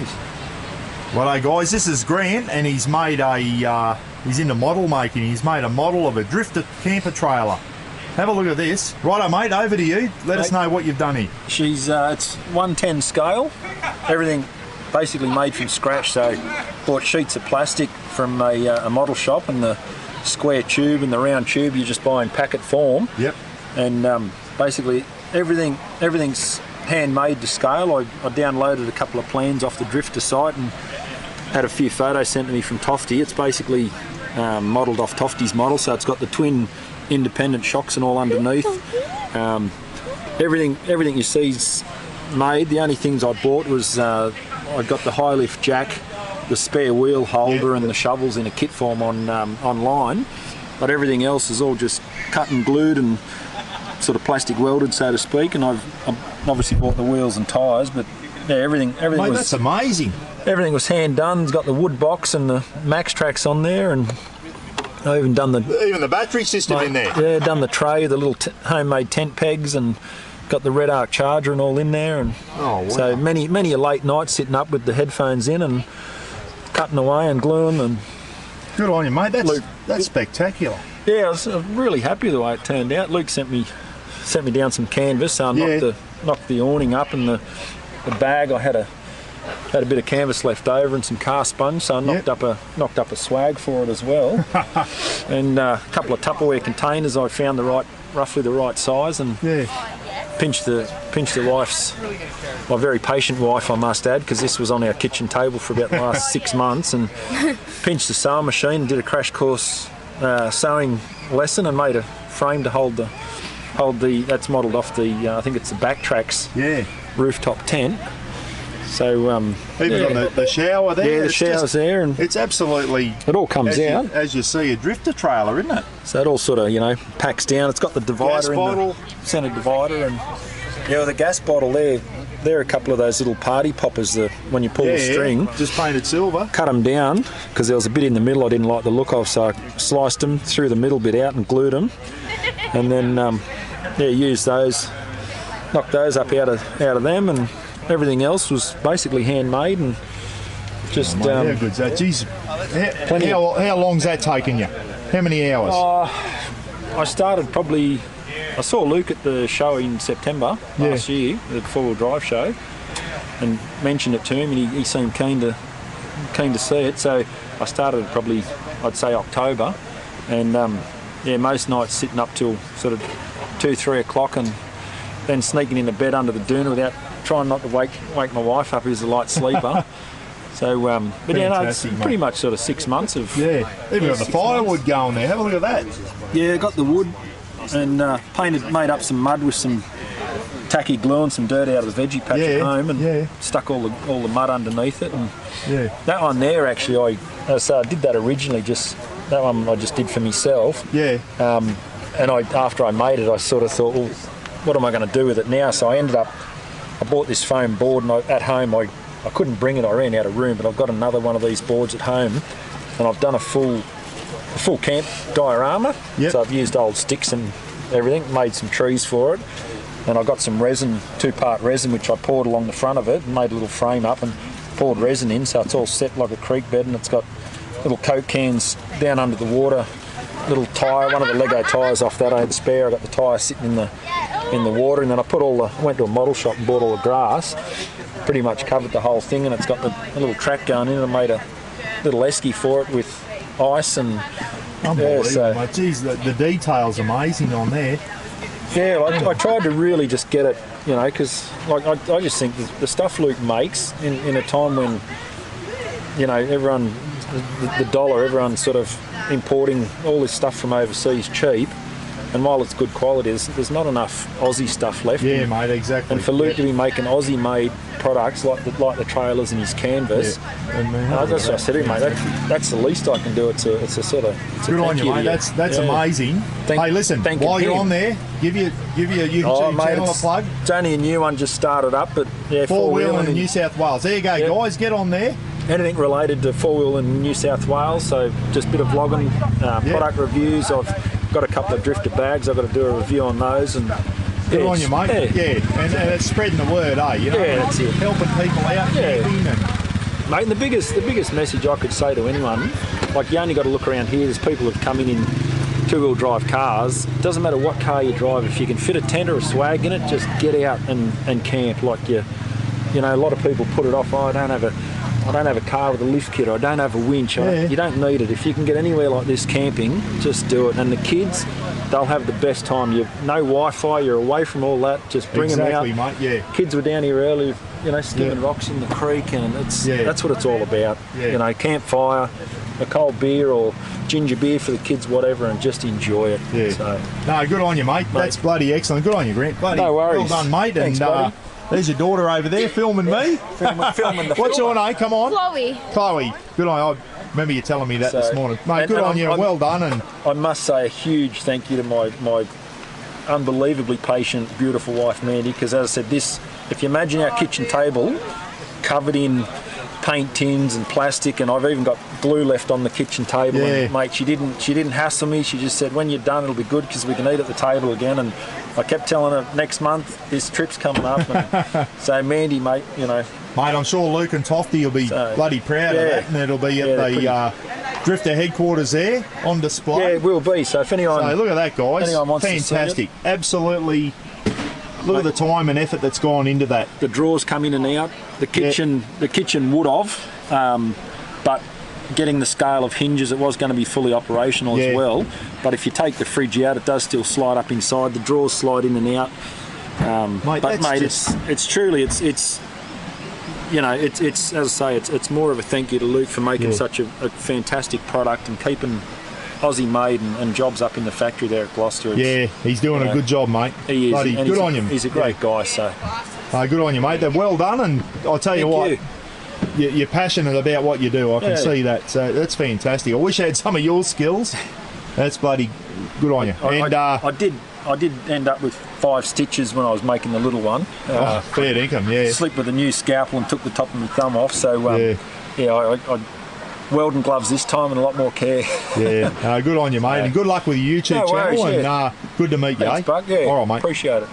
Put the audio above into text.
worries. Well, hey guys, this is Grant, and he's made a, he's into model making. He's made a model of a Drifta camper trailer. Have a look at this. Righto, mate, over to you. Let us know what you've done here. She's, it's 110 scale. Everything basically made from scratch, so bought sheets of plastic from a model shop, and the square tube and the round tube you just buy in packet form. Yep. And basically everything's handmade to scale. I downloaded a couple of plans off the Drifta site and had a few photos sent to me from Tofty. It's basically modelled off Tofty's model, so it's got the twin independent shocks and all underneath. Everything you see's made. The only things I bought was I got the high lift jack, the spare wheel holder, and the shovels in a kit form on online, but everything else is all just cut and glued and sort of plastic welded, so to speak. And I've obviously bought the wheels and tyres, but yeah, everything Mate, was, that's amazing. Everything was hand done. It's got the wood box and the Max Tracks on there, and I even done the battery system in there. Yeah, done the tray, the little homemade tent pegs, and got the Red Arc charger and all in there. And wow. So many a late night sitting up with the headphones in and cutting away and gluing. And good on you, mate. That's spectacular. Yeah, I was really happy with the way it turned out. Luke sent me down some canvas, so I knocked the awning up, and the bag I had a bit of canvas left over and some car sponge, so I knocked up a swag for it as well. And a couple of Tupperware containers I found roughly the right size, and pinched the wife's, my very patient wife I must add, because this was on our kitchen table for about the last 6 months, and pinched the sewing machine and did a crash course sewing lesson and made a frame to hold the that's modelled off the I think it's the Backtracks rooftop tent. So even on the shower there. Yeah, the shower's there, and it's absolutely. It all comes out as you see a Drifta trailer, isn't it? So it all sort of packs down. It's got the divider, gas bottle, the centre divider, and with the gas bottle there. There are a couple of those little party poppers that when you pull the string, just painted silver. Cut them down because there was a bit in the middle I didn't like the look of, so I sliced them, threw the middle bit out and glued them, and then used those, knocked those up out of them, and everything else was basically handmade and just. How good's that? Jeez, how long's that taken you? How many hours? I started probably. I saw Luke at the show in September last year, the four-wheel drive show, and mentioned it to him, and he seemed keen to see it. So I started probably, I'd say October, and most nights sitting up till sort of 2-3 o'clock, and then sneaking into bed under the doona without trying not to wake my wife up, who's a light sleeper. So, but it's pretty much sort of 6 months of. Yeah, even got the firewood going there. Have a look at that. Yeah, got the wood. And made up some mud with some tacky glue and some dirt out of the veggie patch at home, and stuck all the mud underneath it. And that one there, actually, I did that originally. That one I just did for myself. Yeah. And after I made it, I sort of thought, well, what am I going to do with it now? So I bought this foam board, and at home I couldn't bring it. I ran out of room, but I've got another one of these boards at home, and I've done a full camp diorama. So I've used old sticks and everything, made some trees for it, and I got some resin, 2-part resin, which I poured along the front of it and made a little frame up and poured resin in, so it's all set like a creek bed, and it's got little Coke cans down under the water, little tyre, one of the Lego tyres off that I had spare. I got the tyre sitting in the water, and then I went to a model shop and bought all the grass, pretty much covered the whole thing, and it's got a little track going in, and I made a little esky for it with ice and unbelievable, mate. Geez, the detail's amazing on there. Yeah, I tried to really just get it, because I just think the stuff Luke makes in a time when everyone, the dollar, everyone's sort of importing all this stuff from overseas cheap, and while it's good quality, there's not enough Aussie stuff left. Yeah, mate, exactly. And for Luke to be making Aussie-made products like the trailers and his canvas, that's what I said to him, mate. That's the least I can do. It's a sort of. Good on you, mate. That's amazing. Hey, listen, while you're on there, give your YouTube channel a plug. It's only a new one, just started up, but four-wheeling in New South Wales. There you go, guys. Get on there. Anything related to four-wheel in New South Wales, so just a bit of vlogging, product reviews. I've got a couple of Drifta bags. I've got to do a review on those, and good on you, mate. Yeah, and it's spreading the word, that's it. Helping people out, camping, and Mate, and the biggest message I could say to anyone, like you only got to look around here, there's people who've come in two-wheel drive cars. Doesn't matter what car you drive, if you can fit a tent or a swag in it, just get out and camp. Like you know, a lot of people put it off, oh, I don't have a car with a lift kit, or I don't have a winch. You don't need it. If you can get anywhere like this camping, just do it. And the kids, they'll have the best time. You've no Wi-Fi, you're away from all that, just bring them out. Exactly, mate, yeah. Kids were down here early, you know, skimming rocks in the creek, and that's what it's all about. You know, campfire, a cold beer or ginger beer for the kids, whatever, and just enjoy it. So, no, good on you, mate. That's bloody excellent. Good on you, Grant. Bloody, no worries. Well done, mate. Thanks, and buddy. There's your daughter over there filming me. filming the What's your name? Come on. Chloe. Good on you. I remember you telling me that this morning. Mate, good on you. Well done. And I must say a huge thank you to my unbelievably patient, beautiful wife, Mandy, because as I said, if you imagine our kitchen table covered in paint tins and plastic, and I've even got glue left on the kitchen table, and mate, she didn't hassle me. She just said, when you're done, it'll be good because we can eat at the table again. And I kept telling her, next month this trip's coming up, and so Mandy, mate, you know, mate, I'm sure Luke and Tofty will be bloody proud of that, and it'll be at the Drifta headquarters there on display. Yeah, it will be. So if anyone, look at that, guys, anyone wants fantastic, to see it, absolutely. Look at the time and effort that's gone into that. The drawers come in and out. The kitchen would have, but getting the scale of hinges, it was going to be fully operational as well. But if you take the fridge out, it does still slide up inside. The drawers slide in and out. Mate, it's truly you know, it's as I say, it's more of a thank you to Luke for making such a fantastic product and keeping Aussie made and jobs up in the factory there at Gloucester. He's doing a good job, mate. He is. Bloody good on him. He's a great guy. So, good on you, mate. They're well done, and I'll tell you what, you're passionate about what you do. I can see that. So that's fantastic. I wish I had some of your skills. That's bloody good on you. I did end up with 5 stitches when I was making the little one. Fair dinkum, Slipped with a new scalpel and took the top of my thumb off. So I welding gloves this time and a lot more care. Good on you, mate, and good luck with your YouTube channel. And good to meet you. Thanks, Buck. All right, mate. Appreciate it.